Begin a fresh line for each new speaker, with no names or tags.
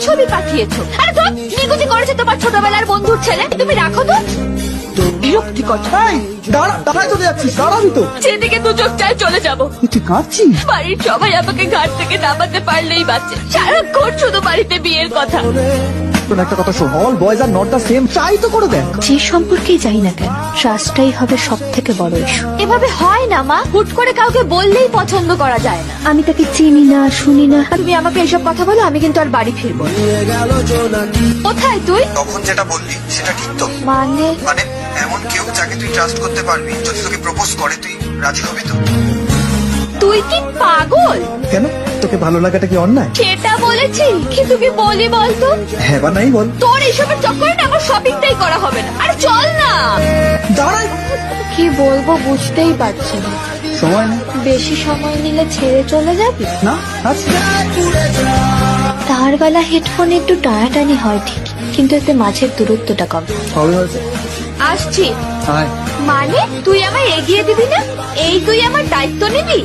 ছবি পাঠিয়েছো। আরে ধর, নিকুচি করেছে তোমার ছোটবেলার বন্ধুর ছেলে, তুমি রাখো তো। বিরক্তিকর।
দাঁড়ায় চলে যাচ্ছিস, দাঁড়াবি তো।
যেদিকে দু চোখ চায় চলে যাবো।
তুই কাঁদছিস?
বাড়ির সবাই আমাকে ঘাট থেকে নামাতে পারলেই বাঁচে, সারাক্ষণ শুধু বাড়িতে বিয়ের কথা।
তোর একটা কথা শোন, all boys are not the same. Try তো করে দেখ।
যে সম্পর্কেই যাই না কেন, ট্রাস্টটাই হবে সব থেকে বড় ইস্যু।
এভাবে হয় না মা, হুট করে কাউকে বললেই পছন্দ করা যায় না।
আমি তাকে চিনি না, শুনি না।
তুমি আমাকে এসব কথা বলো, আমি কিন্তু আর বাড়ি ফিরবো না। কোথায় তুই?
তখন যেটা বললি সেটা ঠিক তো?
মানে
মানে এমন কেউ যাকে তুই ট্রাস্ট করতে পারবি, যদি তোকে প্রপোজ করে তুই রাজি হবি তো?
তুই কি পাগল?
কেন, তোকে ভালো লাগাটা কি অন্যায়?
সেটা বলেছি, কিন্তু কি বলি বলতো?
হ্যাঁ বা নাই বল।
তোর এইসবের চক্করে না আমার শপিংটাই করা হবে না। আরে চল না।
দাঁড়াই।
কি বলবো বুঝতেই পারছি না।
সময় নেই।
বেশি সময় নিলে ছেড়ে চলে যাবি?
না, আচ্ছা।
তারবেলা হেডফোনে একটু টানাটানি হয় ঠিক, কিন্তু এতে মাঝের দূরত্বটা কম।
হবে হয়েছে।
আসছি।
হাই।
মানে তুই আমায় এগিয়ে দিবি না? এই তুই আমার দায়িত্ব নিবি?